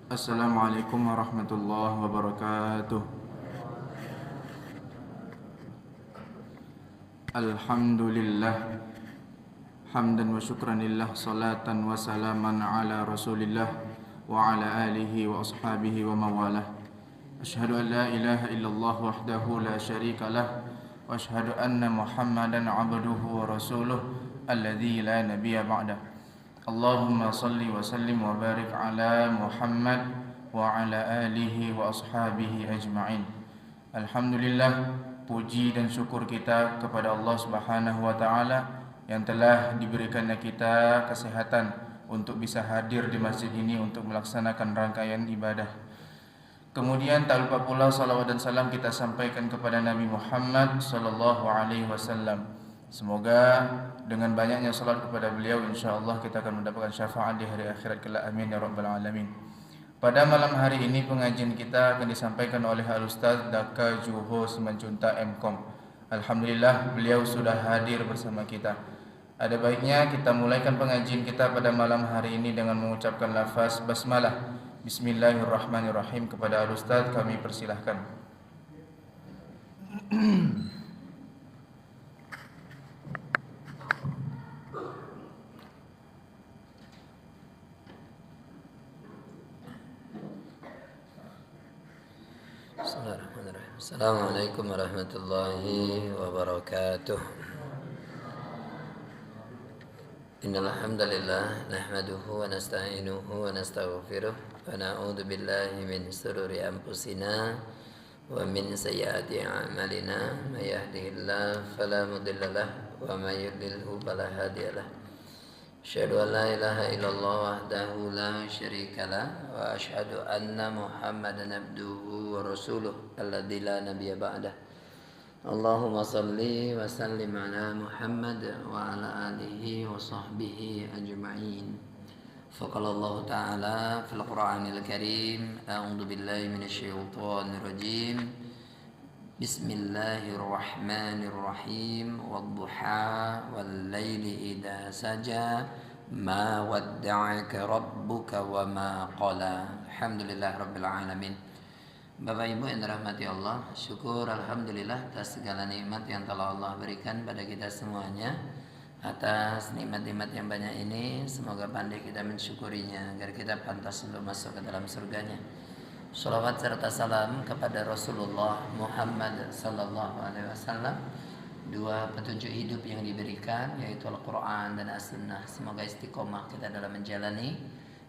Assalamualaikum warahmatullahi wabarakatuh. Alhamdulillah, hamdan wa syukran lillah, salatan wa salaman ala rasulillah wa ala alihi wa ashabihi wa mawalah. Ashhadu an la ilaha illallah wahdahu la syarika lah, wa ashhadu anna Muhammadan abduhu wa rasuluh alladzi la nabiyya ba'dah. Allahumma salli wa sallim wa barik ala Muhammad wa ala alihi wa ashabihi ajma'in. Alhamdulillah, puji dan syukur kita kepada Allah Subhanahu wa taala yang telah diberikannya kita kesehatan untuk bisa hadir di masjid ini untuk melaksanakan rangkaian ibadah. Kemudian tak lupa pula salawat dan salam kita sampaikan kepada Nabi Muhammad sallallahu alaihi wasallam. Semoga dengan banyaknya salat kepada beliau, insyaallah kita akan mendapatkan syafaat di hari akhirat kelak. Amin ya rabbal alamin. Pada malam hari ini pengajian kita akan disampaikan oleh Al-Ustaz Daka Juho Simanjuntak MKOM. Alhamdulillah beliau sudah hadir bersama kita. Ada baiknya kita mulaikan pengajian kita pada malam hari ini dengan mengucapkan lafaz basmalah. Bismillahirrahmanirrahim. Kepada Al-Ustaz kami persilahkan. Bismillahirrahmanirrahim. Assalamualaikum warahmatullahi wabarakatuh. Innal hamdalillah nahmaduhu wa nasta'inuhu wa nastaghfiruh wa na'udzu billahi min shururi anfusina wa min sayyiati a'malina. May yahdihillahu fala mudilla lahu wa may yudlilhu fala hadiyalah. Asyhadu an la ilaha illallah wahdahu la syarika lah wa asyhadu anna Muhammadan abduhu wa rasuluh alladzi la nabiyya ba'dah. Allahumma salli wa sallim ala Muhammad wa ala alihi wa sahbihi ajma'in. Faqala Allah ta'ala fil Qur'anil Karim, a'udzu billahi minasy syaithanir rajim. Bismillahirrahmanirrahim. Wadduha wal laili idza saja ma wadda'aka rabbuka wa ma qala. Alhamdulillahirabbil alamin. Bapak Ibu yang dirahmati Allah, syukur alhamdulillah atas segala nikmat yang telah Allah berikan pada kita semuanya. Atas nikmat-nikmat yang banyak ini, semoga pandai kita mensyukurinya agar kita pantas untuk masuk ke dalam surganya. Shalawat serta salam kepada Rasulullah Muhammad sallallahu alaihi wasallam, dua petunjuk hidup yang diberikan yaitu Al-Quran dan As-Sunnah. Semoga istiqomah kita dalam menjalani.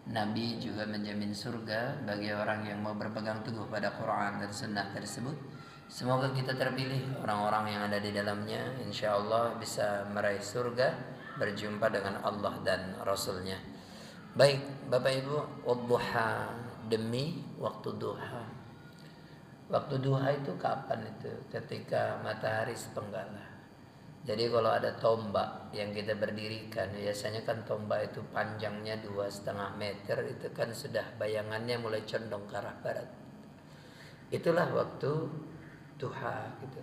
Nabi juga menjamin surga bagi orang yang mau berpegang teguh pada Quran dan Sunnah tersebut. Semoga kita terpilih orang-orang yang ada di dalamnya, insya Allah bisa meraih surga, berjumpa dengan Allah dan Rasulnya. Baik Bapak Ibu, wadduha, demi waktu duha. Waktu duha itu kapan itu? Ketika matahari sepenggalah. Jadi kalau ada tombak yang kita berdirikan, biasanya kan tombak itu panjangnya 2,5 meter, itu kan sudah bayangannya mulai condong ke arah barat. Itulah waktu duha gitu.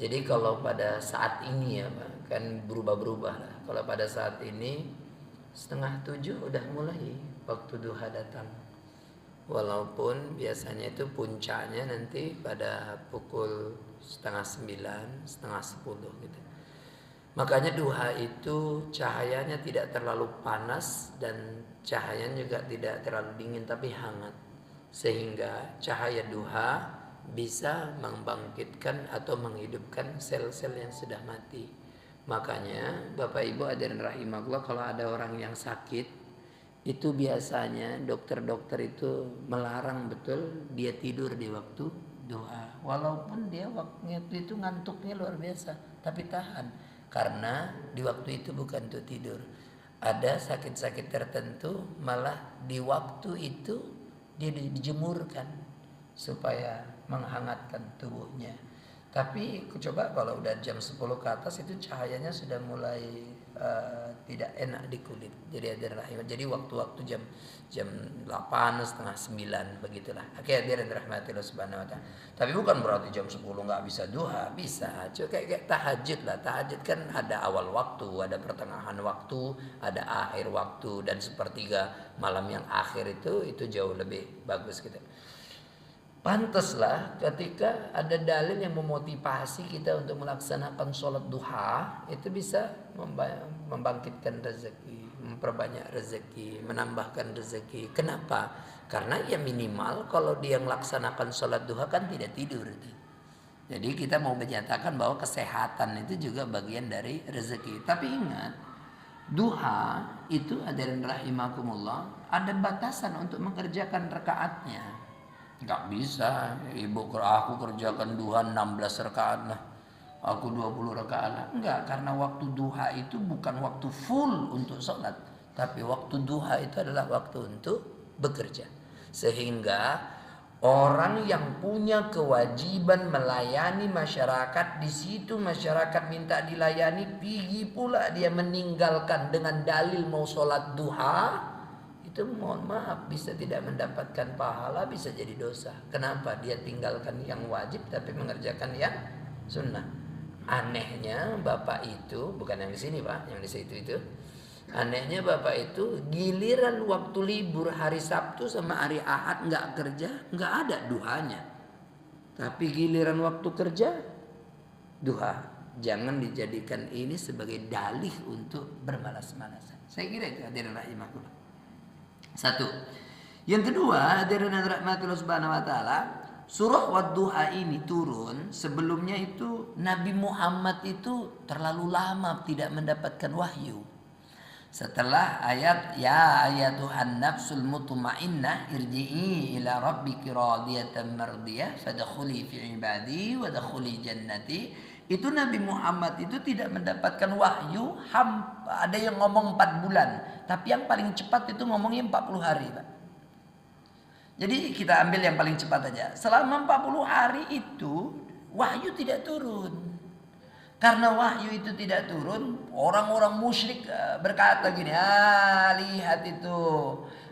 Jadi kalau pada saat ini ya Pak, kan berubah-berubah lah. Kalau pada saat ini 6:30 udah mulai waktu duha datang. Walaupun biasanya itu puncaknya nanti pada pukul 8:30, 8:30 gitu. Makanya duha itu cahayanya tidak terlalu panas dan cahayanya juga tidak terlalu dingin tapi hangat. Sehingga cahaya duha bisa membangkitkan atau menghidupkan sel-sel yang sudah mati. Makanya Bapak Ibu hadirin rahimakumullah, kalau ada orang yang sakit, itu biasanya dokter-dokter itu melarang betul dia tidur di waktu duha. Walaupun dia waktu itu ngantuknya luar biasa, tapi tahan. Karena di waktu itu bukan untuk tidur. Ada sakit-sakit tertentu malah di waktu itu dia dijemurkan supaya menghangatkan tubuhnya. Tapi coba kalau udah jam 10 ke atas itu cahayanya sudah mulai tidak enak di kulit. Jadi hadirin rahimah. Jadi waktu-waktu jam 8 setengah 9 begitulah. Oke, hadirin rahmatillah subhanahu wa ta'ala. Tapi bukan berarti jam 10 nggak bisa duha, bisa. Cuma kayak tahajud lah. Tahajud kan ada awal waktu, ada pertengahan waktu, ada akhir waktu, dan sepertiga malam yang akhir itu jauh lebih bagus gitu. Pantaslah ketika ada dalil yang memotivasi kita untuk melaksanakan sholat duha, itu bisa membangkitkan rezeki, memperbanyak rezeki, menambahkan rezeki. Kenapa? Karena ya minimal kalau dia melaksanakan sholat duha kan tidak tidur. Jadi kita mau menyatakan bahwa kesehatan itu juga bagian dari rezeki. Tapi ingat, duha itu hadirin rahimakumullah ada batasan untuk mengerjakan rakaatnya. Gak bisa, aku kerjakan duha 16 rakaat lah, aku 20 rakaat lah. Enggak, karena waktu duha itu bukan waktu full untuk sholat, tapi waktu duha itu adalah waktu untuk bekerja. Sehingga orang yang punya kewajiban melayani masyarakat, di situ masyarakat minta dilayani, pergi pula dia meninggalkan dengan dalil mau sholat duha, itu mohon maaf bisa tidak mendapatkan pahala, bisa jadi dosa. Kenapa? Dia tinggalkan yang wajib tapi mengerjakan yang sunnah. Anehnya bapak itu, bukan yang di sini pak, yang di situ itu. Anehnya bapak itu giliran waktu libur hari Sabtu sama hari Ahad nggak kerja, nggak ada duhanya. Tapi giliran waktu kerja, duha. Jangan dijadikan ini sebagai dalih untuk bermalas-malasan. Saya kira itu hadirin rahimakumullah. Satu. Yang kedua, hadirin rahmatullah subhanahu wa ta'ala, surah Wadduha ini turun sebelumnya itu Nabi Muhammad itu terlalu lama tidak mendapatkan wahyu. Setelah ayat ya ayatuhan nafsul mutmainnah irji'i ila rabbiki radiyatan mardiyah fadkhuli fi ibadi wadkhuli jannati, itu Nabi Muhammad itu tidak mendapatkan wahyu. Ada yang ngomong 4 bulan, tapi yang paling cepat itu ngomongnya 40 hari Pak. Jadi kita ambil yang paling cepat aja. Selama 40 hari itu wahyu tidak turun. Karena wahyu itu tidak turun, orang-orang musyrik berkata gini, lihat itu,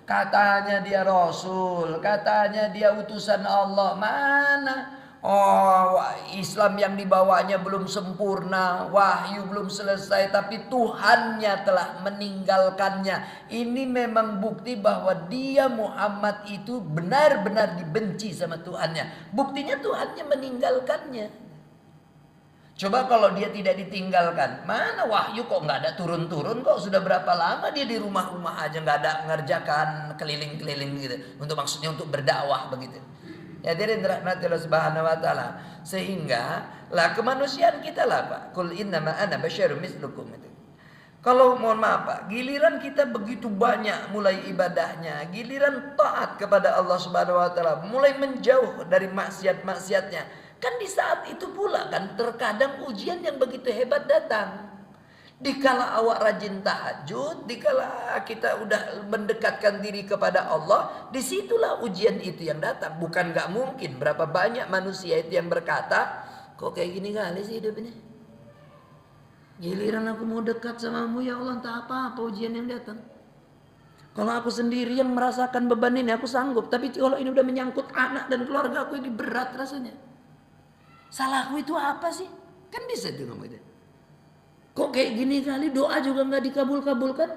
katanya dia Rasul, katanya dia utusan Allah. Mana? Oh, Islam yang dibawanya belum sempurna, wahyu belum selesai, tapi Tuhannya telah meninggalkannya. Ini memang bukti bahwa dia Muhammad itu benar-benar dibenci sama Tuhannya. Buktinya Tuhannya meninggalkannya. Coba kalau dia tidak ditinggalkan, mana wahyu kok nggak ada turun-turun, kok sudah berapa lama dia di rumah-rumah aja nggak ada ngerjakan keliling-keliling gitu, maksudnya untuk berdakwah begitu. Ya jadi rahmatillah subhanahu wa ta'ala. Sehingga lah kemanusiaan kita lah Pak. Qul innama ana basyarum mislukum itu. Kalau mohon maaf Pak, giliran kita begitu banyak mulai ibadahnya, giliran taat kepada Allah subhanahu wa ta'ala, mulai menjauh dari maksiat-maksiatnya, kan di saat itu pula kan terkadang ujian yang begitu hebat datang. Dikala awak rajin tahajud, dikala kita udah mendekatkan diri kepada Allah, disitulah ujian itu yang datang. Bukan gak mungkin, berapa banyak manusia itu yang berkata, kok kayak gini kali sih hidup ini. Giliran aku mau dekat samamu ya Allah, entah apa ujian yang datang. Kalau aku sendiri yang merasakan beban ini aku sanggup, tapi kalau ini udah menyangkut anak dan keluarga aku, ini berat rasanya. Salahku itu apa sih? Kan bisa tuh ngomong itu. Kok kayak gini kali doa juga gak dikabul-kabulkan?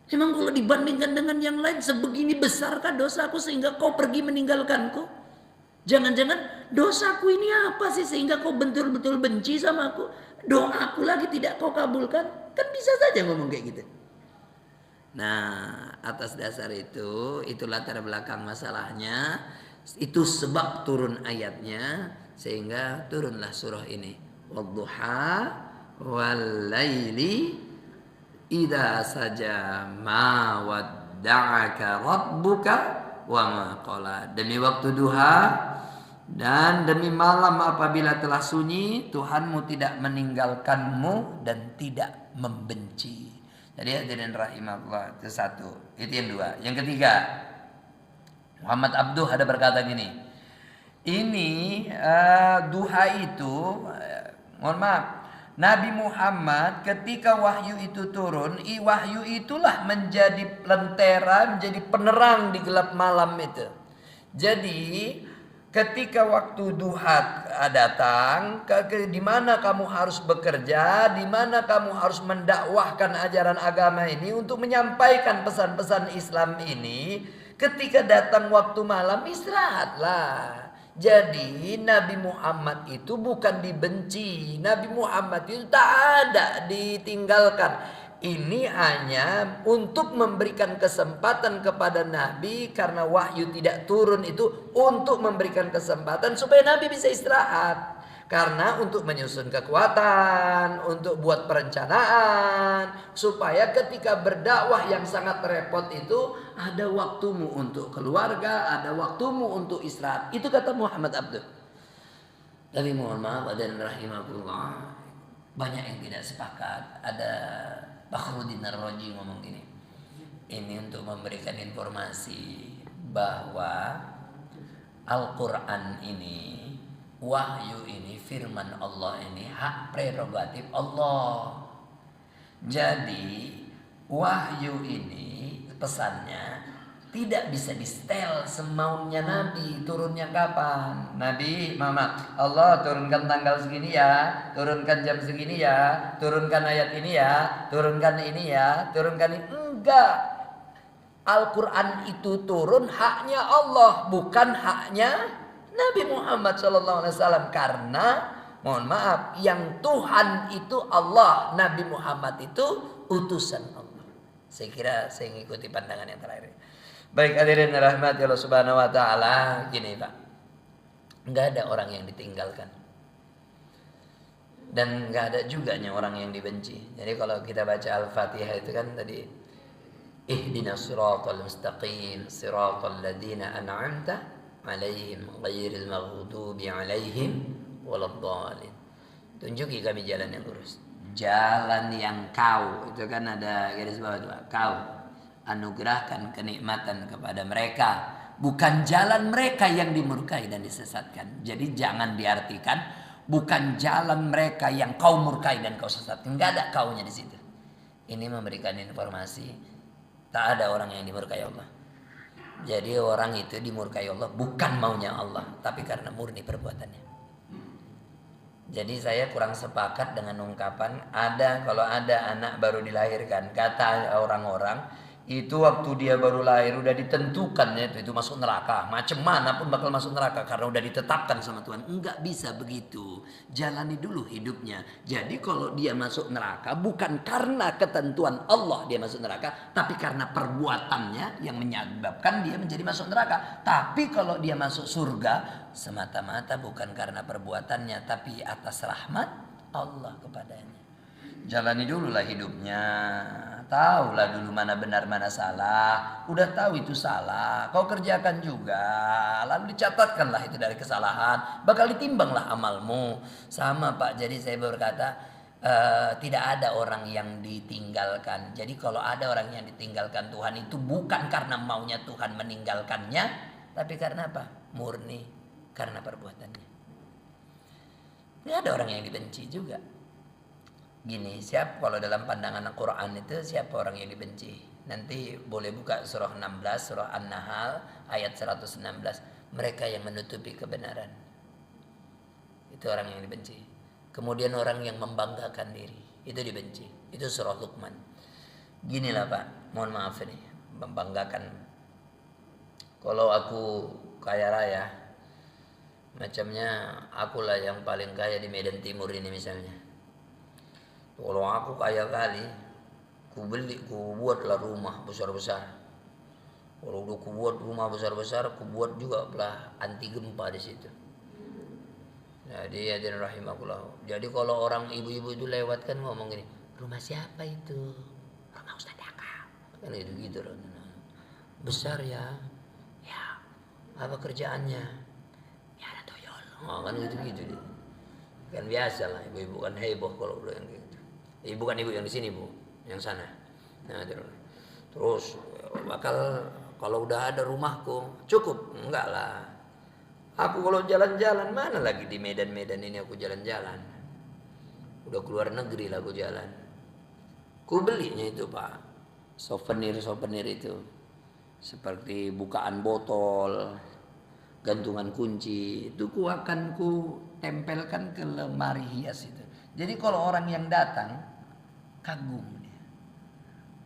Emang kalau dibandingkan dengan yang lain sebegini besarkah dosaku sehingga kau pergi meninggalkanku? Jangan-jangan dosaku ini apa sih sehingga kau betul-betul benci sama aku? Doaku lagi tidak kau kabulkan? Kan bisa saja ngomong kayak gitu. Nah, atas dasar itu latar belakang masalahnya. Itu sebab turun ayatnya, sehingga turunlah surah ini. Wadduha wal laili idza saja ma wadda'aka rabbuka wa ma qala. Demi waktu duha dan demi malam apabila telah sunyi, Tuhanmu tidak meninggalkanmu dan tidak membenci. Jadi hadirin rahimahullah, itu satu. Itu yang dua. Yang ketiga, Muhammad Abduh ada berkata gini, Ini duha itu, mohon maaf, Nabi Muhammad ketika wahyu itu turun, wahyu itulah menjadi lentera, menjadi penerang di gelap malam itu. Jadi ketika waktu duha datang, di mana kamu harus bekerja, di mana kamu harus mendakwahkan ajaran agama ini untuk menyampaikan pesan-pesan Islam ini, ketika datang waktu malam istirahatlah. Jadi Nabi Muhammad itu bukan dibenci, Nabi Muhammad itu tak ada ditinggalkan. Ini hanya untuk memberikan kesempatan kepada Nabi, karena wahyu tidak turun itu untuk memberikan kesempatan supaya Nabi bisa istirahat. Karena untuk menyusun kekuatan, untuk buat perencanaan, supaya ketika berdakwah yang sangat repot itu ada waktumu untuk keluarga, ada waktumu untuk istirahat. Itu kata Muhammad Abdul. Tapi mohon maaf, dan rahimahullah, banyak yang tidak sepakat. Ada Fakhruddin Ar-Razi ngomong gini. Ini untuk memberikan informasi bahwa Al-Quran ini, wahyu ini, firman Allah ini hak prerogatif Allah. Jadi wahyu ini pesannya tidak bisa di-setel semaunya Nabi. Turunnya kapan? Nabi Muhammad, Allah turunkan tanggal segini ya, turunkan jam segini ya, turunkan ayat ini ya, turunkan ini ya, turunkan ini. Enggak. Al-Quran itu turun haknya Allah, bukan haknya Nabi Muhammad SAW. Karena mohon maaf, yang Tuhan itu Allah, Nabi Muhammad itu utusan Allah. Saya kira saya mengikuti pandangan yang terakhir. Baik, hadirin rahmati Allah Subhanahu wa taala. Gini, Pak. Enggak ada orang yang ditinggalkan. Dan enggak ada juga orang yang dibenci. Jadi kalau kita baca Al-Fatihah itu kan tadi, ihdinas siratal mustaqim, siratal ladzina an'amta alaihim ghairil maghdubi alaihim waladdallin. Tunjuki kami jalan yang lurus. Jalan yang kau, itu kan ada garis bawah itu, kau anugerahkan kenikmatan kepada mereka, bukan jalan mereka yang dimurkai dan disesatkan. Jadi jangan diartikan bukan jalan mereka yang kau murkai dan kau sesatkan. Enggak ada kaunya di situ. Ini memberikan informasi tak ada orang yang dimurkai Allah. Jadi orang itu dimurkai Allah bukan maunya Allah, tapi karena murni perbuatannya. Jadi saya kurang sepakat dengan ungkapan kalau ada anak baru dilahirkan, kata orang-orang itu waktu dia baru lahir udah ditentukan ya, itu masuk neraka, macam mana pun bakal masuk neraka karena udah ditetapkan sama Tuhan. Enggak bisa begitu. Jalani dulu hidupnya. Jadi kalau dia masuk neraka bukan karena ketentuan Allah dia masuk neraka, tapi karena perbuatannya yang menyebabkan dia menjadi masuk neraka. Tapi kalau dia masuk surga semata-mata bukan karena perbuatannya, tapi atas rahmat Allah kepadanya. Jalani dululah hidupnya. Tahulah dulu mana benar mana salah. Udah tahu itu salah, kau kerjakan juga. Lalu dicatatkanlah itu dari kesalahan. Bakal ditimbanglah amalmu. Sama Pak, jadi saya berkata tidak ada orang yang ditinggalkan. Jadi kalau ada orang yang ditinggalkan Tuhan itu bukan karena maunya Tuhan meninggalkannya, tapi karena apa? Murni karena perbuatannya. Ini ada orang yang dibenci juga. Gini, kalau dalam pandangan Al-Quran itu siapa orang yang dibenci? Nanti boleh buka surah 16, surah An-Nahl ayat 116. Mereka yang menutupi kebenaran. Itu orang yang dibenci. Kemudian orang yang membanggakan diri, itu dibenci. Itu surah Luqman. Ginilah Pak, mohon maaf ini, membanggakan. Kalau aku kaya raya, macamnya akulah yang paling kaya di Medan Timur ini misalnya. Kalau aku kaya kali, ku buatlah rumah besar-besar. Kalau udah ku buat rumah besar-besar, ku buat juga lah anti gempa di situ. Jadi hadirin rahimakumullah. Jadi kalau orang ibu-ibu itu lewat kan ngomong gini, rumah siapa itu? Rumah Ustaz Aka. Kan gitu loh. Besar ya. Ya. Apa kerjaannya? Ya ada toyol. Oh, kan gitu. Kan biasa lah ibu-ibu kan heboh kalau udah yang gitu. Bukan ibu yang di sini Bu, yang sana. Nah, terus bakal kalau udah ada rumahku cukup, enggak lah. Aku kalau jalan-jalan, mana lagi di Medan-Medan ini aku jalan-jalan. Udah keluar negeri lah aku jalan. Ku belinya itu Pak, souvenir-souvenir itu. Seperti bukaan botol, gantungan kunci. Itu ku akan ku tempelkan ke lemari hias itu. Jadi kalau orang yang datang, kagum dia.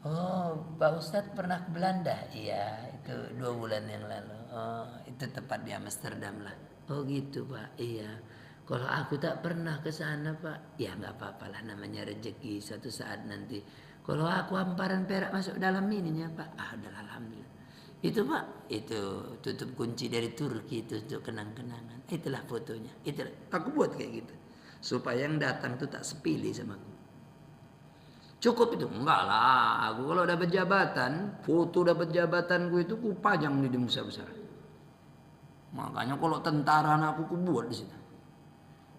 Oh, Pak Ustadz pernah ke Belanda? Iya, itu 2 bulan yang lalu. Oh, itu tepat di Amsterdam lah. Oh gitu Pak, iya. Kalau aku tak pernah ke sana Pak, ya nggak apa-apa lah, namanya rezeki suatu saat nanti. Kalau aku hamparan perak masuk dalam ininya Pak, udah alhamdulillah. Itu Pak, itu tutup kunci dari Turki itu untuk kenang-kenangan. Itulah fotonya. Itulah aku buat kayak gitu. Supaya yang datang tuh tak sepilih sama aku. Cukup itu? Enggak lah. Aku kalau dapat jabatan, foto dapat jabatanku itu ku pajang di besar-besar. Makanya kalau tentara aku buat di situ.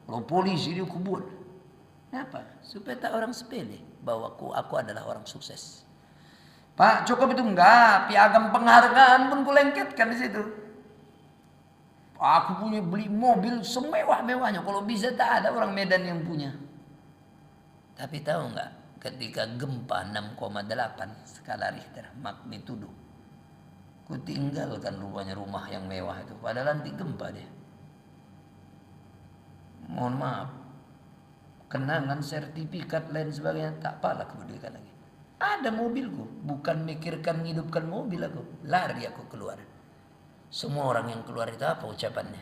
Kalau polisi dia ku buat. Kenapa? Supaya tak orang sepele bahwa aku adalah orang sukses. Pak, cukup itu enggak? Piagam penghargaan pun ku lengketkan di situ. Aku punya beli mobil semewah-mewahnya. Kalau bisa tak ada orang Medan yang punya. Tapi tahu enggak? Ketika gempa 6,8 skala Richter magnitudo, ku tinggalkan rupanya rumah yang mewah itu. Padahal nanti gempa dia. Mohon maaf, kenangan, sertifikat lain sebagainya tak pala kemudian lagi. Ada mobilku, bukan mikirkan hidupkan mobil aku, lari aku keluar. Semua orang yang keluar itu apa ucapannya?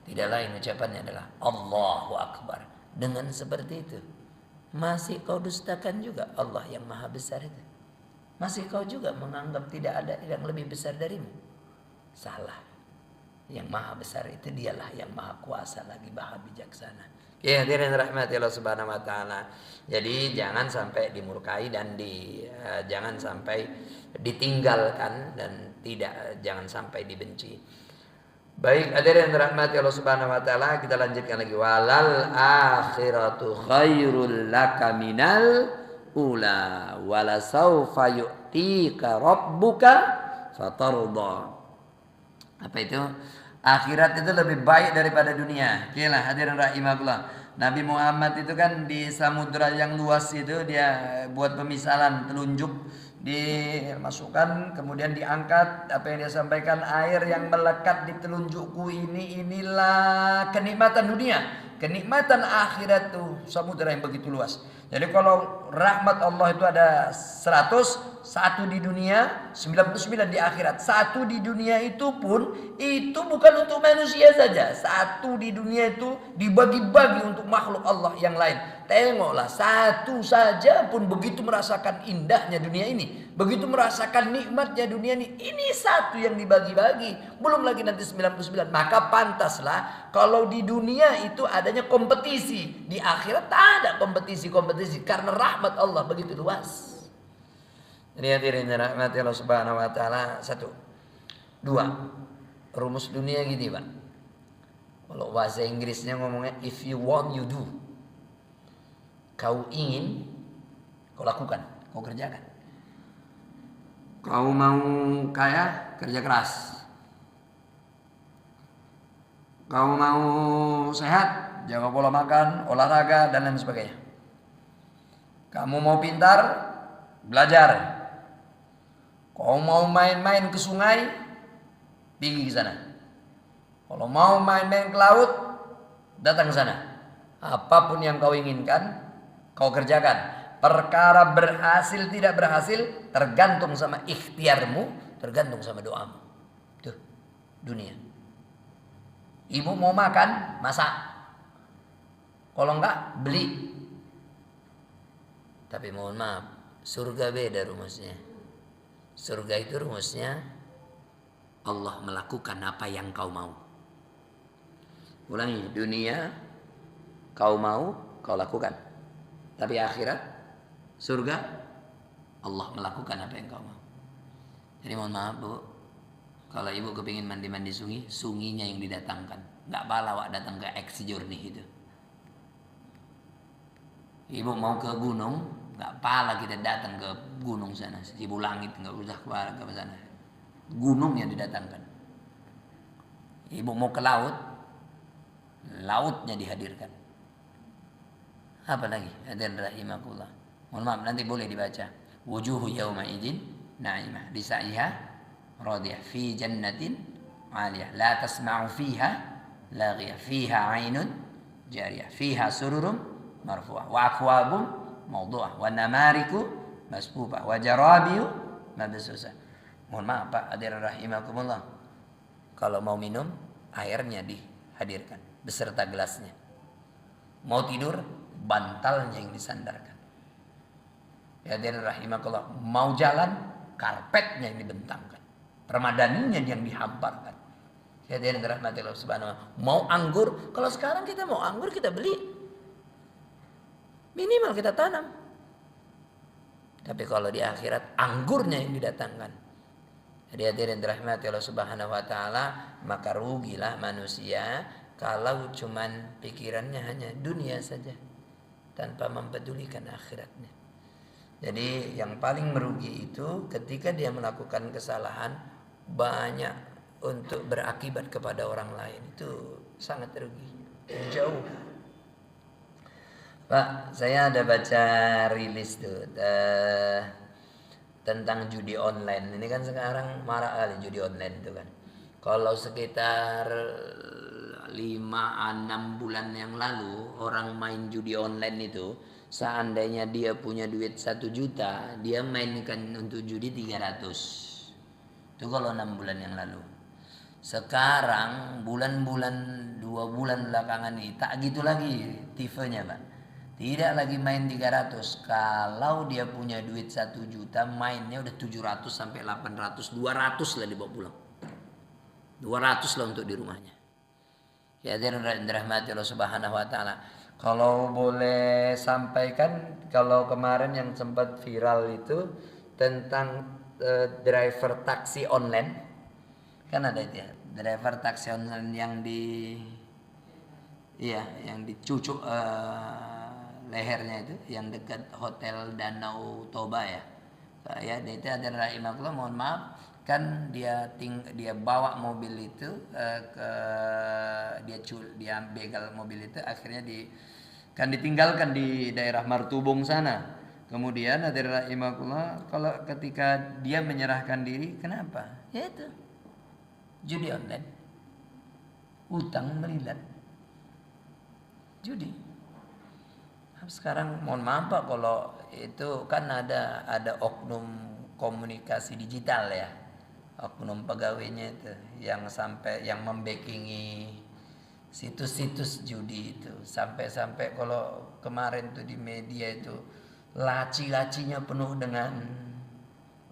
Tidak lain ucapannya adalah Allahu Akbar. Dengan seperti itu, masih kau dustakan juga Allah yang maha besar itu. Masih kau juga menganggap tidak ada yang lebih besar darimu. Salah. Yang maha besar itu dialah yang maha kuasa lagi maha bijaksana. Ya, hadirin rahmati Allah Subhanahu wa taala. Jadi jangan sampai dimurkai dan jangan sampai ditinggalkan dan jangan sampai dibenci. Baik, hadirin rahmati Allah Subhanahu wa taala, kita lanjutkan lagi. Walal akhiratu khairul laka minal ula wala saufa yu'tika rabbuka fatarda. Apa itu? Akhirat itu lebih baik daripada dunia. Okelah, hadirin rahimakumullah. Nabi Muhammad itu kan di samudra yang luas itu dia buat pemisalan telunjuk, dimasukkan kemudian diangkat, apa yang dia sampaikan, air yang melekat di telunjukku inilah kenikmatan dunia, kenikmatan akhirat tuh samudra yang begitu luas. Jadi kalau rahmat Allah itu ada 100, 1 di dunia, 99 di akhirat. 1 di dunia itu pun itu bukan untuk manusia saja. 1 di dunia itu dibagi-bagi untuk makhluk Allah yang lain. Tengoklah, 1 saja pun begitu merasakan indahnya dunia ini, begitu merasakan nikmatnya dunia ini. Ini 1 yang dibagi-bagi, belum lagi nanti 99. Maka pantaslah kalau di dunia itu adanya kompetisi, di akhirat tak ada kompetisi karena rahmat Allah begitu luas. Jadi hadirin rahmati Allah Subhanahu wa taala. 1, 2. Rumus dunia gini, Pak. Kalau bahasa Inggrisnya ngomongnya if you want you do. Kau ingin, kau lakukan, kau kerjakan. Kau mau kaya, kerja keras. Kau mau sehat, jaga pola makan, olahraga dan lain sebagainya. Kamu mau pintar, belajar. Kau mau main-main ke sungai, pergi ke sana. Kalau mau main-main ke laut, datang ke sana. Apapun yang kau inginkan, kau kerjakan. Perkara berhasil tidak berhasil tergantung sama ikhtiarmu, tergantung sama doamu. Tuh, dunia. Ibu mau makan, masak. Kalau enggak, beli. Tapi mohon maaf, surga beda rumusnya. Surga itu rumusnya Allah melakukan apa yang kau mau. Ulangi, dunia kau mau, kau lakukan. Tapi akhirat, surga, Allah melakukan apa yang kau mau. Jadi mohon maaf Bu, kalau ibu kepingin mandi-mandi sungai, sunginya yang didatangkan. Nggak pala wak datang ke X Journey itu. Ibu mau ke gunung, nggak pala kita datang ke gunung sana, Sibu Langit, nggak usah ke sana. Gunung yang didatangkan. Ibu mau ke laut, lautnya dihadirkan. Apa lagi? Hadirin rahimakumullah. Mohon maaf, nanti boleh dibaca. Wujuhu yawma idzin na'imah li sa'iha radiyah fi jannatin 'aliyah la tasma'u fiha laghiyah fiha 'ainun jariyah fiha sururum marfu'ah wa akwabum mawdu'ah wa namariku masbubah wa jarabiyu mabsusah. Mohon maaf Pak, hadirin rahimakumullah. Kalau mau minum, airnya dihadirkan beserta gelasnya. Mau tidur, bantalnya yang disandarkan. Ya hadirin rahimakumullah. Mau jalan, karpetnya yang dibentangkan. Permadaninya yang dihamparkan. Ya hadirin rahmatillah subhanahu wa ta'ala. Mau anggur, kalau sekarang kita mau anggur kita beli. Minimal kita tanam. Tapi kalau di akhirat anggurnya yang didatangkan. Jadi hadirin dirahmati Allah Subhanahu wa taala, maka rugilah manusia kalau cuman pikirannya hanya dunia saja tanpa mempedulikan akhiratnya. Jadi yang paling merugi itu ketika dia melakukan kesalahan banyak untuk berakibat kepada orang lain, itu sangat rugi. Jauh. Pak, saya ada baca rilis tuh tentang judi online. Ini kan sekarang marak kali judi online itu kan. Kalau sekitar 5-6 bulan yang lalu orang main judi online itu, seandainya dia punya duit 1 juta, dia mainkan untuk judi 300. Itu kalau 6 bulan yang lalu. Sekarang bulan-bulan 2 bulan belakangan ini tak gitu lagi tifenya Pak. Tidak lagi main 300. Kalau dia punya duit 1 juta, mainnya udah 700 sampai 800, 200 lah dibawa pulang. 200 lah untuk di rumahnya. Ya dirahmati Allah Subhanahu wa taala. Kalau boleh sampaikan, kalau kemarin yang sempat viral itu tentang driver taksi online. Kan ada itu ya, driver taksi online yang dicucuk lehernya itu yang dekat Hotel Danau Toba ya. Ya, itu ada rahimahullah, mohon maaf, kan dia bawa mobil itu dia begal mobil itu, akhirnya ditinggalkan di daerah Martubung sana. Kemudian ada rahimahullah, kalau ketika dia menyerahkan diri, kenapa? Ya itu judi online, utang melilat, judi. Sekarang mohon maaf Pak, kalau itu kan ada oknum komunikasi digital ya, oknum pegawainya itu yang sampai yang membackingi situs-situs judi itu, sampai kalau kemarin tuh di media itu laci-lacinya penuh dengan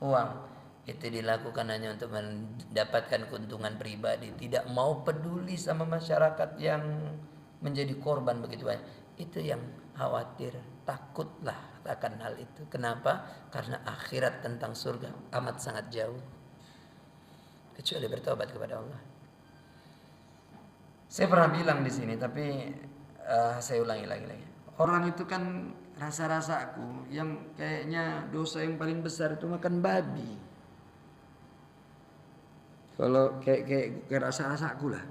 uang. Itu dilakukan hanya untuk mendapatkan keuntungan pribadi, tidak mau peduli sama masyarakat yang menjadi korban begitu banyak. Itu yang khawatir, takutlah akan hal itu. Kenapa? Karena akhirat tentang surga amat sangat jauh, kecuali bertobat kepada Allah. Saya pernah bilang di sini, tapi saya ulangi lagi. Orang itu kan rasa-rasaku yang kayaknya dosa yang paling besar itu makan babi. Kalau kayak rasa-rasaku lah,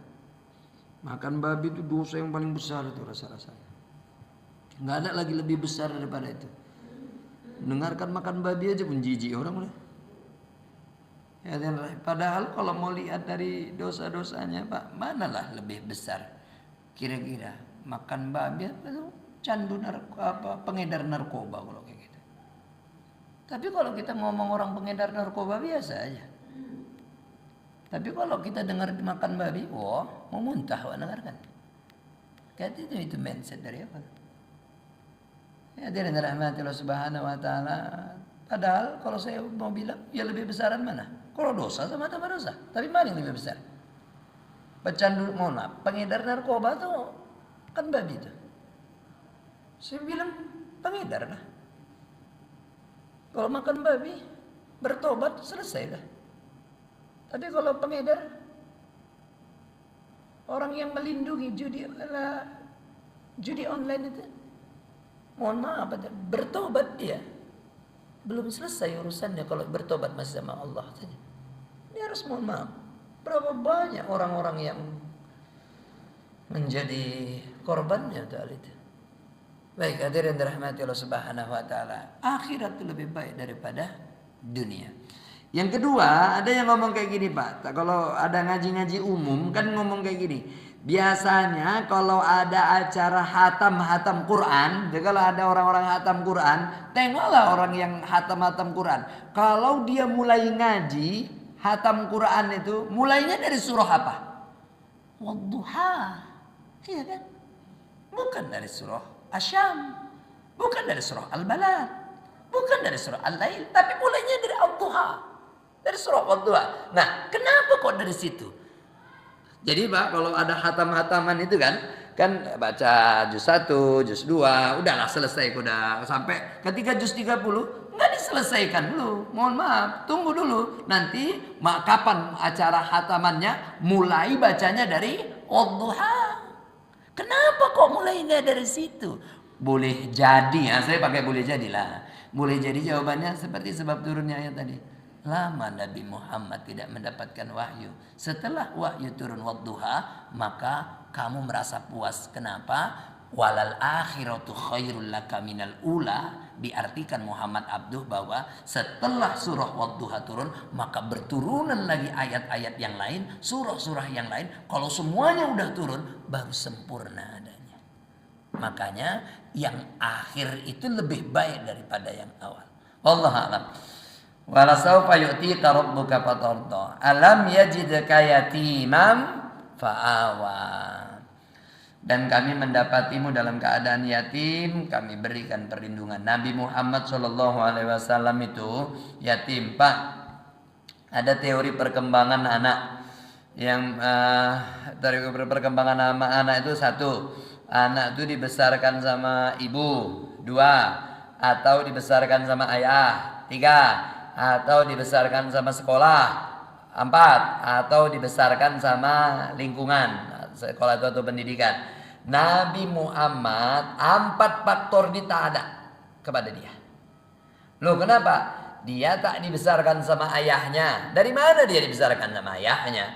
makan babi itu dosa yang paling besar itu rasa-rasanya. Nggak ada lagi lebih besar daripada itu. Mendengarkan makan babi aja pun jijik orang udah. Ya, padahal kalau mau lihat dari dosa-dosanya Pak, manalah lebih besar? Kira-kira makan babi atau candu pengedar narkoba kalau kayak gitu. Tapi kalau kita ngomong orang pengedar narkoba biasa aja. Tapi kalau kita dengar makan babi, wah mau muntah Pak dengarkan. Kayak itu mindset dari apa? Ya dari rahmat Allah Subhanahu wa taala. Padahal kalau saya mau bilang, ya lebih besaran mana? Kalau dosa sama-sama dosa, tapi mana yang lebih besar? Pecandu, pengedar narkoba tuh kan babi tuh. Saya bilang pengedar lah. Kalau makan babi, bertobat selesai dah. Tapi kalau pengedar, orang yang melindungi judi online itu, mohon maaf, bertobat dia belum selesai urusannya. Kalau bertobat masih sama Allah saja, dia harus mohon maaf Berapa banyak orang-orang yang menjadi korbannya soal itu. Baik, hadirin dirahmati Allah Subhanahu wa taala. Akhirat itu lebih baik daripada dunia. Yang kedua, ada yang ngomong kayak gini, Pak. Kalau ada ngaji-ngaji umum kan ngomong kayak gini. Biasanya kalau ada acara hatam Quran, jadi kalau ada orang-orang hatam Quran, tengoklah orang yang hatam Quran. Kalau dia mulai ngaji hatam Quran itu, mulainya dari surah apa? Wadduha. Iya kan? Bukan dari surah Asyam, bukan dari surah Al-Balad, bukan dari surah Al-Lail, tapi mulainya dari Al-Duha, dari surah Al-Duha. Nah, kenapa kok dari situ? Jadi Pak, kalau ada hatam-hataman itu kan baca juz 1, juz 2, udahlah selesai udah sampai ketika juz 30 nggak diselesaikan dulu. Mohon maaf, tunggu dulu. Nanti kapan acara hatamannya? Mulai bacanya dari Al-Duha. Kenapa kok mulainya dari situ? Boleh jadi, ya saya pakai boleh jadilah. Boleh jadi jawabannya seperti sebab turunnya ayat tadi. Lama Nabi Muhammad tidak mendapatkan wahyu. Setelah wahyu turun wadduha, maka kamu merasa puas. Kenapa? Walal akhiratu khairul laka minal ula. Diartikan Muhammad Abduh bahwa setelah surah wadduha turun, maka berturunan lagi ayat-ayat yang lain, surah-surah yang lain. Kalau semuanya udah turun, baru sempurna adanya. Makanya yang akhir itu lebih baik daripada yang awal. Wallahu a'lam. Wala sawfa yu'tika rabbuka fatarda. Alam yajidka yatiman fa'awa. Dan kami mendapatimu dalam keadaan yatim, kami berikan perlindungan. Nabi Muhammad SAW itu yatim, Pak. Ada teori perkembangan anak yang dari perkembangan anak itu satu, anak itu dibesarkan sama ibu, dua, atau dibesarkan sama ayah, tiga, atau dibesarkan sama sekolah, empat, atau dibesarkan sama lingkungan, sekolah atau pendidikan. Nabi Muhammad 4 faktor ini tak ada kepada dia. Loh kenapa? Dia tak dibesarkan sama ayahnya. Dari mana dia dibesarkan sama ayahnya?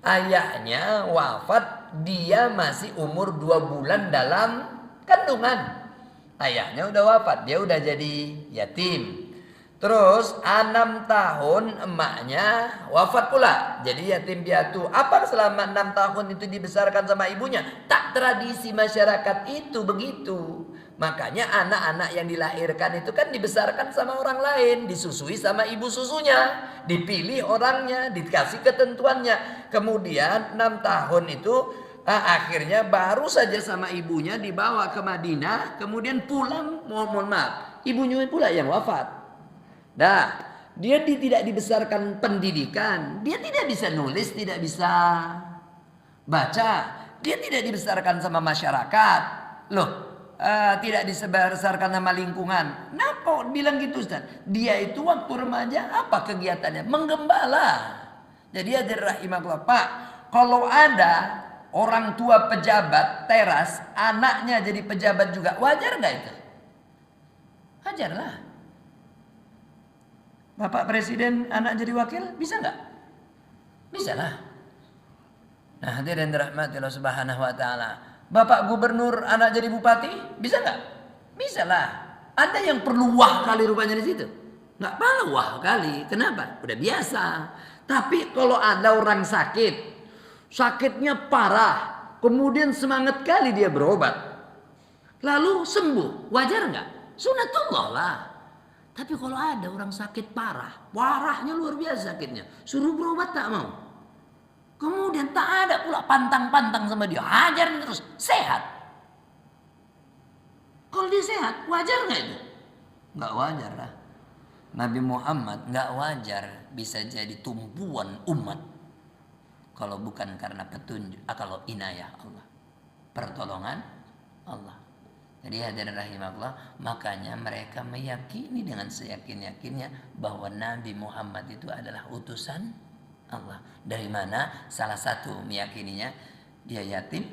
Ayahnya wafat, dia masih umur 2 bulan dalam kandungan. Ayahnya udah wafat, dia udah jadi yatim. Terus 6 tahun emaknya wafat pula, jadi yatim piatu. Apa selama 6 tahun itu dibesarkan sama ibunya? Tak tradisi masyarakat itu begitu. Makanya anak-anak yang dilahirkan itu kan dibesarkan sama orang lain, disusui sama ibu susunya, dipilih orangnya, dikasih ketentuannya. Kemudian 6 tahun itu akhirnya baru saja sama ibunya dibawa ke Madinah, kemudian pulang, mohon maaf, ibunya pula yang wafat. Nah, dia tidak dibesarkan pendidikan, dia tidak bisa nulis, tidak bisa baca, dia tidak dibesarkan sama masyarakat, loh, tidak dibesarkan sama lingkungan. Nah, kok bilang gitu Ustaz? Dia itu waktu remaja apa kegiatannya? Menggembala. Jadi ada rahimahullah, Pak, kalau ada orang tua pejabat teras, anaknya jadi pejabat juga, wajar nggak itu? Wajarlah. Bapak Presiden anak jadi wakil, bisa nggak? Bisa lah. Nah, hadirin dirahmati Allah Subhanahu wa taala. Bapak Gubernur anak jadi bupati, bisa nggak? Bisa lah. Ada yang perlu wah kali rupanya di situ. Nggak perlu wah kali. Kenapa? Udah biasa. Tapi kalau ada orang sakit, sakitnya parah, kemudian semangat kali dia berobat, lalu sembuh, wajar nggak? Sunatullah lah. Tapi kalau ada orang sakit parahnya luar biasa sakitnya, suruh berobat tak mau. Kemudian tak ada pula pantang-pantang sama dia, hajar terus, sehat. Kalau dia sehat, wajar nggak itu? Nggak wajar lah. Nabi Muhammad nggak wajar bisa jadi tumpuan umat kalau bukan karena petunjuk, kalau inayah Allah, pertolongan Allah. Jadi hadirin rahimahullah, makanya mereka meyakini dengan seyakin-yakinnya bahwa Nabi Muhammad itu adalah utusan Allah. Dari mana? Salah satu meyakininya, dia yatim,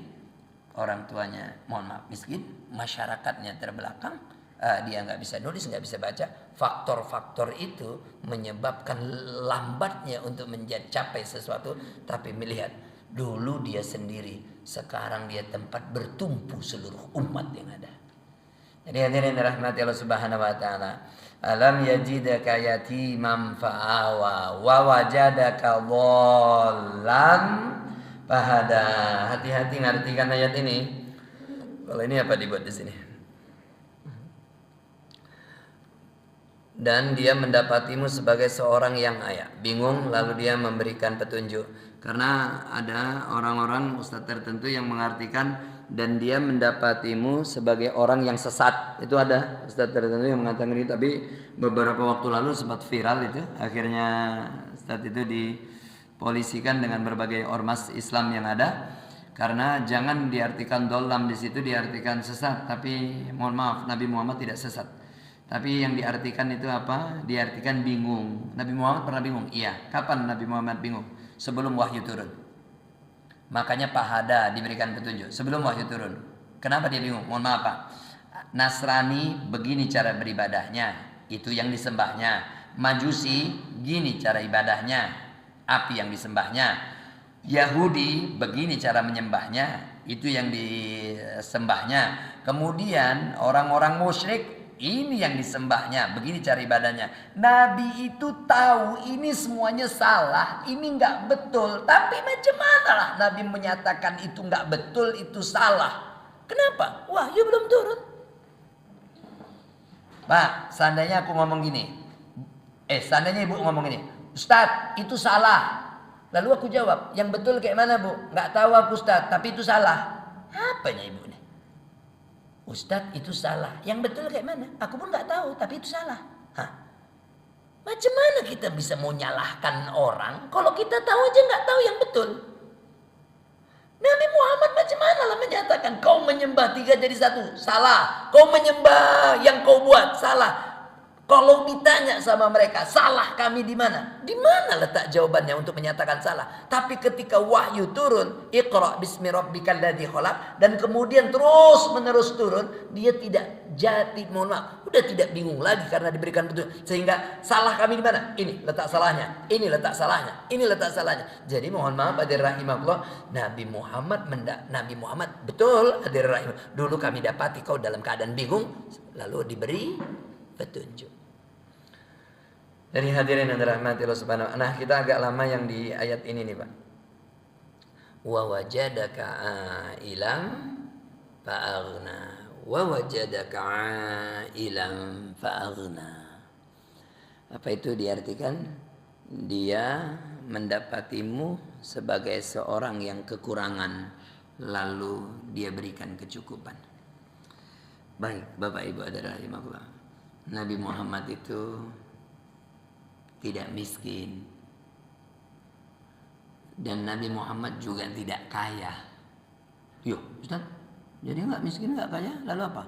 orang tuanya mohon maaf miskin, masyarakatnya terbelakang, dia nggak bisa nulis, nggak bisa baca. Faktor-faktor itu menyebabkan lambatnya untuk mencapai sesuatu. Tapi melihat dulu dia sendiri, sekarang dia tempat bertumpu seluruh umat yang ada. Jadi hadirin rahmati Allah Subhanahu wa taala. Alam yajidaka yatiman fa'awa wa wajadaka dhallan fahada. Hati-hati ngartikan ayat ini. Kalau ini apa dibuat di sini? Dan dia mendapatimu sebagai seorang yang bingung, lalu dia memberikan petunjuk. Karena ada orang-orang ustadz tertentu yang mengartikan dan dia mendapatimu sebagai orang yang sesat. Itu ada ustadz tertentu yang mengatakan itu, tapi beberapa waktu lalu sempat viral itu. Akhirnya ustadz itu dipolisikan dengan berbagai ormas Islam yang ada. Karena jangan diartikan dolam di situ, diartikan sesat. Tapi mohon maaf, Nabi Muhammad tidak sesat. Tapi yang diartikan itu apa? Diartikan bingung. Nabi Muhammad pernah bingung? Iya. Kapan Nabi Muhammad bingung? Sebelum wahyu turun. Makanya Pahada diberikan petunjuk sebelum wahyu turun. Kenapa dia bingung? Mohon maaf Pak. Nasrani begini cara beribadahnya, itu yang disembahnya. Majusi gini cara ibadahnya, api yang disembahnya. Yahudi begini cara menyembahnya, itu yang disembahnya. Kemudian orang-orang musyrik, ini yang disembahnya, begini cara ibadahnya. Nabi itu tahu ini semuanya salah, ini nggak betul. Tapi macam mana lah Nabi menyatakan itu nggak betul, itu salah. Kenapa? Wahyu belum turun. Pak, seandainya aku ngomong gini, seandainya ibu ngomong gini, Ustadz itu salah. Lalu aku jawab, yang betul kayak mana bu? Nggak tahu aku Ustadz, tapi itu salah. Apanya ibu nih? Ustadz itu salah. Yang betul kayak mana? Aku pun nggak tahu, tapi itu salah. Hah? Macam mana kita bisa mau nyalahkan orang kalau kita tahu aja nggak tahu yang betul? Nabi Muhammad macam mana lah menyatakan kau menyembah tiga jadi satu, salah. Kau menyembah yang kau buat, salah. Kalau ditanya sama mereka, salah kami di mana? Di mana letak jawabannya untuk menyatakan salah? Tapi ketika wahyu turun, Iqra bismi rabbikal ladzi khalaq, dan kemudian terus menerus turun, dia tidak mohon maaf, udah tidak bingung lagi karena diberikan petunjuk. Sehingga salah kami di mana? Ini letak salahnya, ini letak salahnya, ini letak salahnya. Jadi mohon maaf hadirin rahimahullah, Nabi Muhammad betul hadirin rahimahullah. Dulu kami dapati kau dalam keadaan bingung, lalu diberi petunjuk. Dari hadirin yang dirahmati Allah Subhanahu wa taala. Nah, kita agak lama yang di ayat ini nih, Pak. Wa wajadaka ailam fa'aghna. Wa wajadaka ailam fa'aghna. Apa itu diartikan? Dia mendapatimu sebagai seorang yang kekurangan, lalu dia berikan kecukupan. Baik, Bapak Ibu hadirin rahimakumullah. Nabi Muhammad itu tidak miskin, dan Nabi Muhammad juga tidak kaya. Yuk, Ustaz, jadi nggak miskin nggak kaya, lalu apa?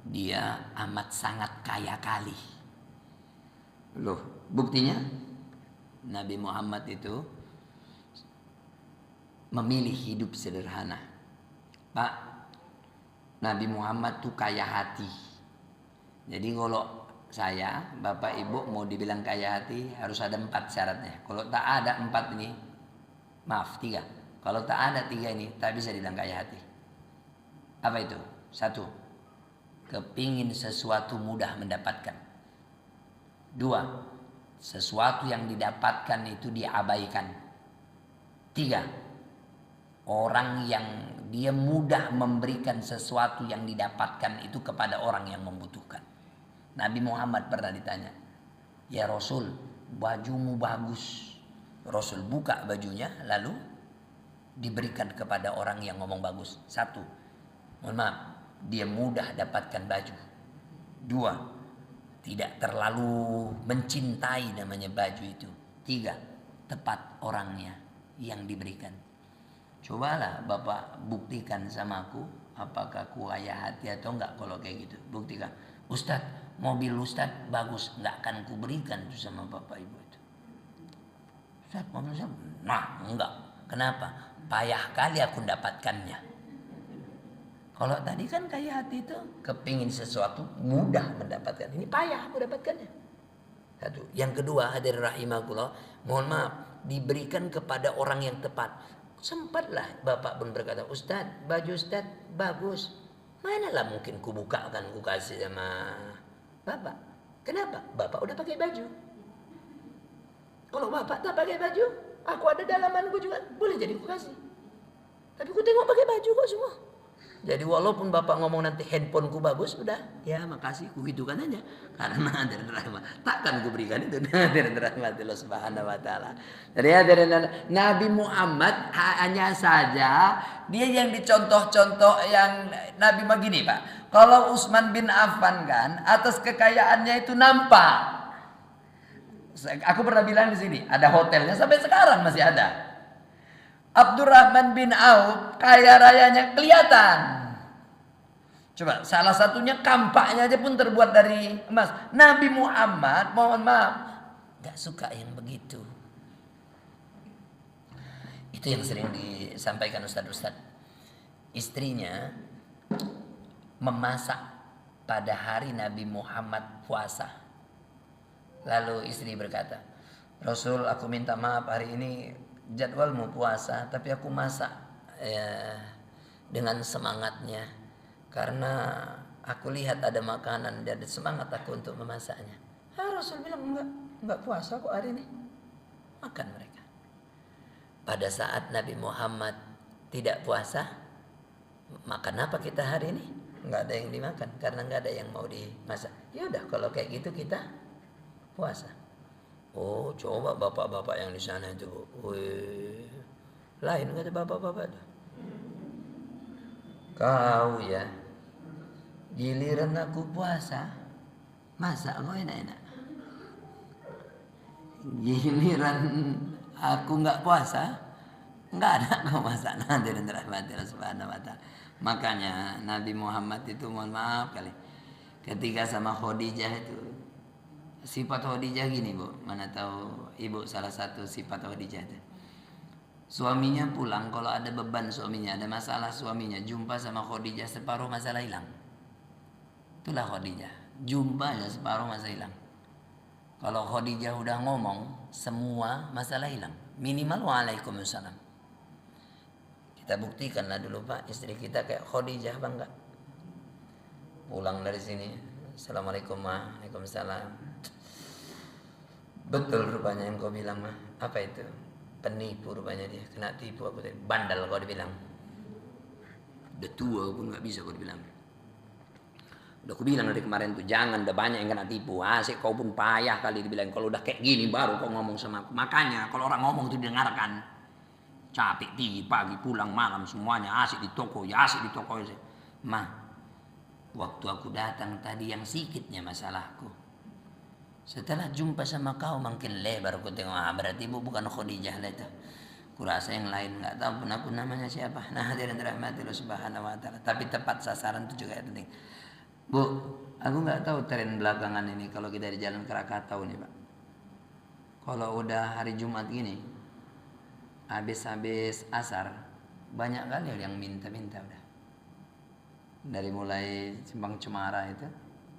Dia amat sangat kaya kali. Loh, buktinya Nabi Muhammad itu memilih hidup sederhana. Pak, Nabi Muhammad tuh kaya hati. Jadi kalau saya, Bapak Ibu mau dibilang kaya hati harus ada 4 syaratnya. Kalau tak ada 4 ini, maaf 3. Kalau tak ada 3 ini, tak bisa dibilang kaya hati. Apa itu? 1, kepingin sesuatu mudah mendapatkan. 2, sesuatu yang didapatkan itu diabaikan. 3, orang yang dia mudah memberikan sesuatu yang didapatkan itu kepada orang yang membutuhkan. Nabi Muhammad pernah ditanya, ya Rasul, bajumu bagus. Rasul buka bajunya lalu diberikan kepada orang yang ngomong bagus. 1, mohon maaf, dia mudah dapatkan baju. 2, tidak terlalu mencintai namanya baju itu. 3, tepat orangnya yang diberikan. Cobalah Bapak buktikan sama aku, apakah aku kaya hati atau enggak kalau kayak gitu. Buktikan. Ustadz, mobil Ustadz bagus, enggak akan kuberikan itu sama Bapak Ibu itu. Ustadz, mobil Ustadz, nah enggak. Kenapa? Payah kali aku mendapatkannya. Kalau tadi kan kaya hati itu kepingin sesuatu mudah mendapatkan. Ini payah mendapatkannya. Satu. Yang kedua, hadirin rahimakumullah, mohon maaf, diberikan kepada orang yang tepat. Sempatlah bapak pun berkata, Ustaz, baju Ustaz bagus. Manalah mungkin kubukakan, ku kasih sama bapak. Kenapa? Bapak udah pakai baju. Kalau bapak tak pakai baju, aku ada dalamanku juga, boleh jadi ku kasih. Tapi ku tengok pakai baju kok semua. Jadi walaupun bapak ngomong nanti handphoneku bagus, udah, ya makasih, ku gitukan aja. Karena hadirin rahmat, takkan ku berikan itu. Hadirin rahmatillah subhanahu wa ta'ala. Jadi hadirin Nabi Muhammad hanya saja dia yang dicontoh-contoh yang Nabi begini Pak. Kalau Utsman bin Affan kan atas kekayaannya itu nampak. Aku pernah bilang di sini, ada hotelnya sampai sekarang masih ada. Abdurrahman bin Auf kaya rayanya kelihatan. Coba salah satunya kampaknya aja pun terbuat dari emas. Nabi Muhammad, mohon maaf, gak suka yang begitu. Itu yang sering disampaikan ustaz-ustaz. Istrinya memasak pada hari Nabi Muhammad puasa. Lalu istri berkata, Rasul, aku minta maaf hari ini jadwalmu puasa, tapi aku masak dengan semangatnya karena aku lihat ada makanan dan semangat aku untuk memasaknya. Rasul bilang enggak puasa kok hari ini. Makan mereka. Pada saat Nabi Muhammad tidak puasa, makan apa kita hari ini? Enggak ada yang dimakan karena enggak ada yang mau dimasak. Ya udah kalau kayak gitu kita puasa. Oh, coba bapak-bapak yang di sana itu, wih, lain kata bapak-bapak itu. Kau ya, giliran aku puasa, masak kau enak-enak. Giliran aku nggak puasa, nggak ada kau masak. Nanti rahmatillah subhanahu wa ta'ala. Makanya Nabi Muhammad itu mohon maaf kali, ketika sama Khadijah itu. Sifat Khadijah gini Bu, mana tahu ibu salah satu sifat Khadijah itu. Suaminya pulang, kalau ada beban suaminya, ada masalah suaminya, jumpa sama Khadijah separuh masalah hilang. Itulah Khadijah, jumpa aja separuh masalah hilang. Kalau Khadijah udah ngomong, semua masalah hilang. Minimal waalaikumsalam. Kita buktikanlah dulu Pak, istri kita kayak Khadijah bangga. Pulang dari sini, Assalamualaikum waalaikumsalam. Betul rupanya yang kau bilang mah. Apa itu? Penipu rupanya dia. Kena tipu aku tadi. Bandal kau dibilang. Udah tua pun gak bisa kau dibilang. Udah aku bilang dari kemarin tuh, jangan, udah banyak yang kena tipu. Asik kau pun payah kali dibilang. Kalau udah kayak gini baru kau ngomong sama aku. Makanya kalau orang ngomong itu didengarkan. Capek tinggi pagi pulang malam semuanya asik di toko. Ya asik di toko. Mah, waktu aku datang tadi yang sikitnya masalahku. Setelah jumpa sama kau makin lebar aku tengok, berarti ibu bukan Khadijah lah itu. Kurasa yang lain, nggak tahu pun aku namanya siapa. Nah, hadirin rahmatillah subhanahu wa ta'ala. Tapi tepat sasaran itu juga penting. Bu, aku nggak tahu tren belakangan ini kalau kita di Jalan Krakatau nih Pak. Kalau udah hari Jumat gini, habis asar, banyak kali yang minta-minta udah. Dari mulai Simpang Cemara itu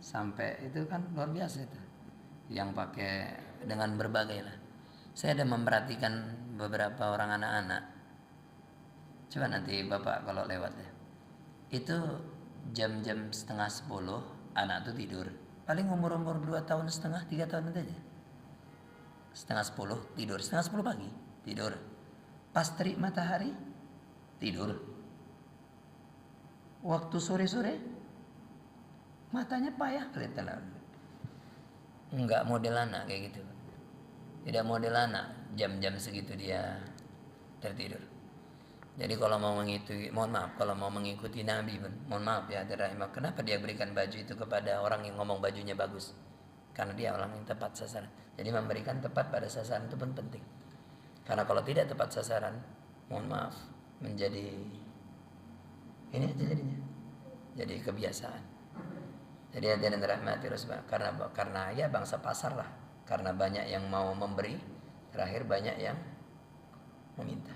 sampai itu kan luar biasa itu. Yang pakai dengan berbagai lah. Saya ada memperhatikan beberapa orang anak-anak. Coba nanti Bapak kalau lewat ya. Itu jam-jam 9:30 anak tuh tidur. Paling umur-umur 2 tahun setengah, 3 tahun aja. 9:30 tidur, 9:30 pagi tidur. Pas terik matahari tidur. Waktu sore-sore matanya payah kelihatan. Enggak model anak kayak gitu. Tidak model anak jam-jam segitu dia tertidur. Jadi kalau mau mengikuti, mohon maaf, kalau mau mengikuti Nabi, mohon maaf ya, kenapa dia berikan baju itu kepada orang yang ngomong bajunya bagus? Karena dia orang yang tepat sasaran. Jadi memberikan tepat pada sasaran itu pun penting. Karena kalau tidak tepat sasaran, mohon maaf, menjadi ini aja jadinya. Jadi kebiasaan. Jadi hadirin rahmati Rasulullah, karena ya bangsa pasar lah. Karena banyak yang mau memberi, terakhir banyak yang meminta.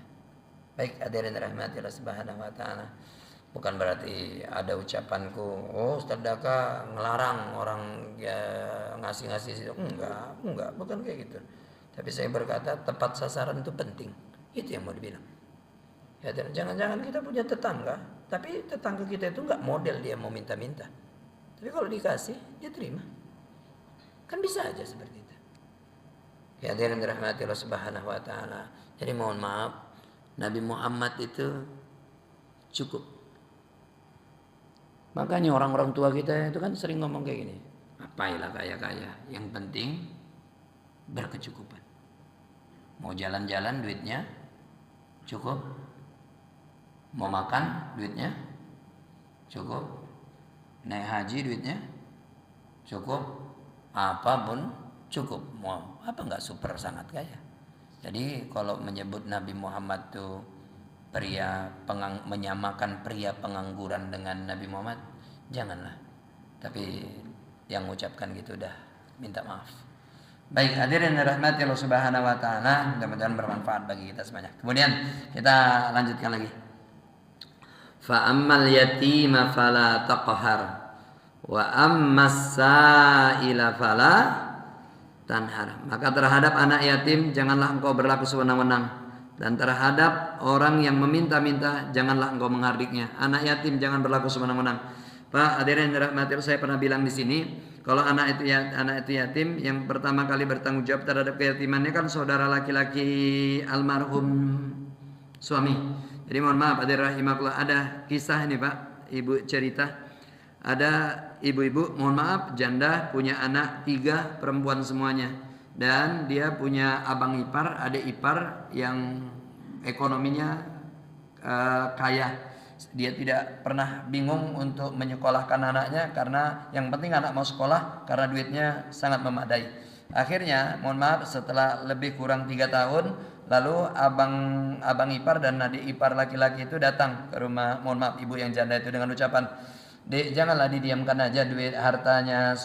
Baik hadirin rahmati Rasulullah subhanahu wa ta'ala. Bukan berarti ada ucapanku, oh Ustaz Daka ngelarang orang ya ngasih-ngasih situ. Enggak, bukan kayak gitu. Tapi saya berkata tepat sasaran itu penting. Itu yang mau dibilang. Ya, dan jangan-jangan kita punya tetangga, tapi tetangga kita itu enggak model dia mau minta-minta. Tapi kalau dikasih, dia terima. Kan bisa aja seperti itu. Ya, hadirin dirahmati Allah Subhanahu wa taala. Jadi mohon maaf, Nabi Muhammad itu cukup. Makanya orang-orang tua kita itu kan sering ngomong kayak gini, apailah kaya-kaya, yang penting berkecukupan. Mau jalan-jalan duitnya cukup, mau makan duitnya cukup, naik haji duitnya cukup, apapun cukup. Mau apa enggak super sangat kaya. Jadi kalau menyebut Nabi Muhammad tuh menyamakan pria pengangguran dengan Nabi Muhammad, janganlah. Tapi yang mengucapkan gitu udah minta maaf. Baik, hadirin rahmati Allah Subhanahu wa taala, mudah-mudahan bermanfaat bagi kita semuanya. Kemudian kita lanjutkan lagi. Fa ammal yatima fala taqhar wa ammas sa'ila fala tanhar. Maka terhadap anak yatim janganlah engkau berlaku sewenang-wenang, dan terhadap orang yang meminta-minta janganlah engkau menghardiknya. Anak yatim jangan berlaku sewenang-wenang. Pak, hadirin dirahmati Allah, saya pernah bilang di sini, kalau anak itu yatim, yang pertama kali bertanggung jawab terhadap keyatimannya kan saudara laki-laki almarhum suami. Jadi mohon maaf, hadirin rahimakumullah, ada kisah ini Pak, ibu cerita, ada ibu-ibu, mohon maaf, janda punya anak 3 perempuan semuanya. Dan dia punya abang ipar, adik ipar yang ekonominya kaya. Dia tidak pernah bingung untuk menyekolahkan anaknya, karena yang penting anak mau sekolah, karena duitnya sangat memadai. Akhirnya, mohon maaf, setelah lebih kurang 3 tahun, lalu abang ipar dan adik ipar laki-laki itu datang ke rumah, mohon maaf, ibu yang janda itu dengan ucapan, "Dek, janganlah didiamkan aja duit hartanya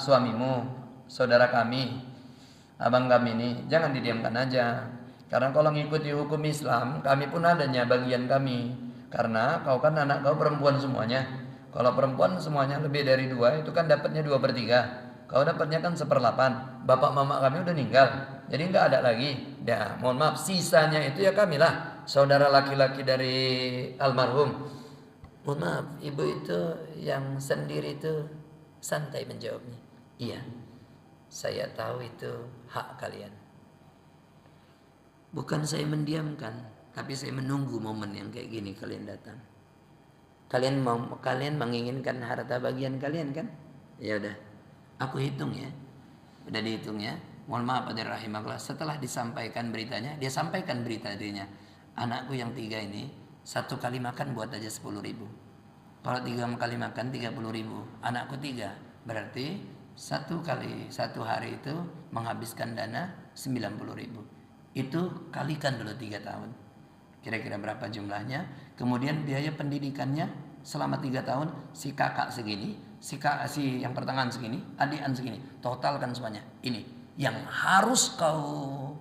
suamimu, saudara kami, abang kami ini, jangan didiamkan aja. Karena kalau ngikuti hukum Islam, kami pun adanya bagian kami. Karena kau kan anak kau perempuan semuanya. Kalau perempuan semuanya lebih dari 2, itu kan dapatnya 2/3. Kau dapatnya kan 1/8. Bapak mama kami udah meninggal, jadi nggak ada lagi. Ya, mohon maaf, sisanya itu ya kami lah, saudara laki-laki dari almarhum." Mohon maaf, ibu itu yang sendiri itu santai menjawabnya. Iya, saya tahu itu hak kalian. Bukan saya mendiamkan, tapi saya menunggu momen yang kayak gini kalian datang. Kalian menginginkan harta bagian kalian kan? Ya udah, aku hitung ya. Udah dihitung ya. Mohon maaf hadirin rahimakumullah, setelah disampaikan beritanya, dia sampaikan berita dirinya. Anakku yang 3 ini 1 kali makan buat aja 10.000. Kalau 3 kali makan 30.000. Anakku 3, berarti 1 hari itu menghabiskan dana 90.000. Itu kalikan dulu 3 tahun. Kira-kira berapa jumlahnya? Kemudian biaya pendidikannya selama 3 tahun, si kakak segini, si yang pertengahan segini, adikan segini. Totalkan semuanya. Ini yang harus kau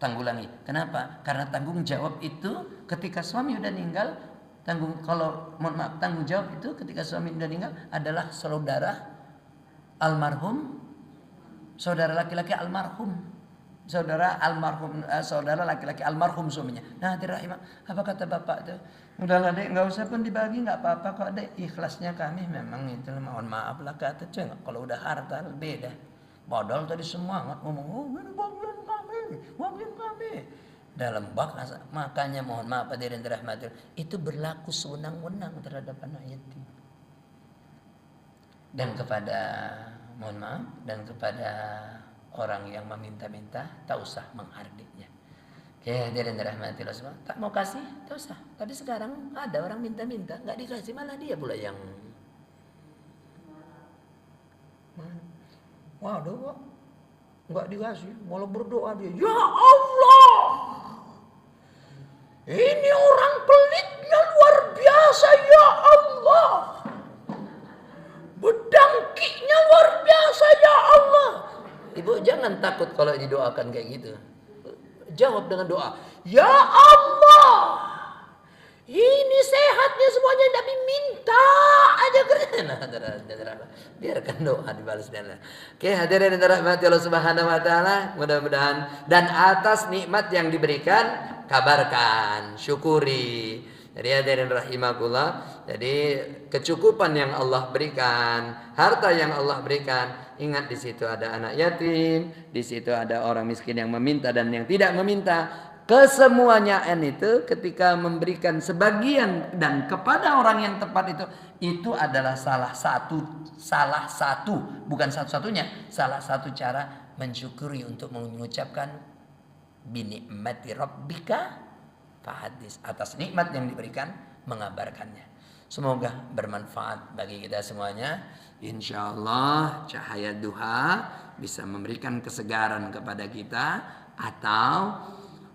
tanggulangi. Kenapa? Karena tanggung jawab itu ketika suami udah meninggal, tanggung jawab itu ketika suami udah meninggal adalah saudara almarhum, saudara laki-laki almarhum, saudara laki-laki almarhum suaminya. Nah, apa kata bapak itu? Udahlah dek, nggak usah pun dibagi, nggak apa-apa kok dek. Ikhlasnya kami memang itu, mohon maaf lah kata cuy. Kalau udah harta beda. Padahal tadi semangat ngomong, oh ini bagian kami. Dalam makanya mohon maaf hadirin dirahmati, itu berlaku sewenang-wenang terhadap anak yatim. Dan kepada orang yang meminta-minta, tak usah menghardiknya. Oke, hadirin dirahmati Allah semua. Tak mau kasih, tak usah. Tapi sekarang ada orang minta-minta, nggak dikasih, malah dia pula yang waduh kok nggak dikasih, malah berdoa dia, ya Allah, ini orang pelitnya luar biasa, ya Allah, bedangkinya luar biasa, ya Allah. Ibu jangan takut kalau didoakan kayak gitu. Jawab dengan doa, ya Allah, Ini sehat nih semuanya, tapi minta aja kerja. Nah, biarkan doa dibalas dan oke, hadirin yang dirahmati Allah Subhanahu wa taala, mudah-mudahan dan atas nikmat yang diberikan kabarkan, syukuri. Jadi hadirin rahimakumullah, jadi kecukupan yang Allah berikan, harta yang Allah berikan, ingat di situ ada anak yatim, di situ ada orang miskin yang meminta dan yang tidak meminta. Kesemuanya itu ketika memberikan sebagian dan kepada orang yang tepat itu adalah salah satu bukan satu-satunya, salah satu cara mensyukuri untuk mengucapkan binikmati rabbika fahadis, atas nikmat yang diberikan mengabarkannya. Semoga bermanfaat bagi kita semuanya. Insyaallah cahaya duha bisa memberikan kesegaran kepada kita, atau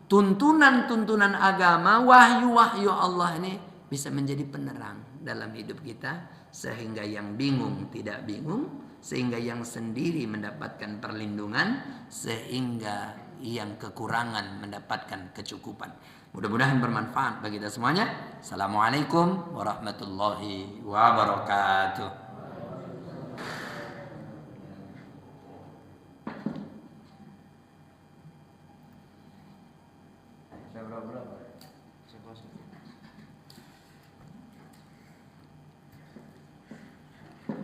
tuntunan-tuntunan agama, wahyu-wahyu Allah ini bisa menjadi penerang dalam hidup kita, sehingga yang bingung tidak bingung, sehingga yang sendiri mendapatkan perlindungan, sehingga yang kekurangan mendapatkan kecukupan. Mudah-mudahan bermanfaat bagi kita semuanya. Assalamualaikum warahmatullahi wabarakatuh.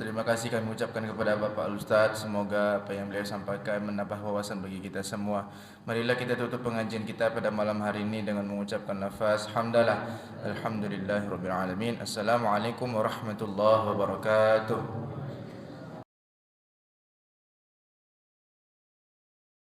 Terima kasih kami ucapkan kepada Bapak Ustadz. Semoga apa yang beliau sampaikan menambah wawasan bagi kita semua. Marilah kita tutup pengajian kita pada malam hari ini dengan mengucapkan lafaz hamdalah. Alhamdulillahirabbil alamin. Assalamualaikum warahmatullahi wabarakatuh.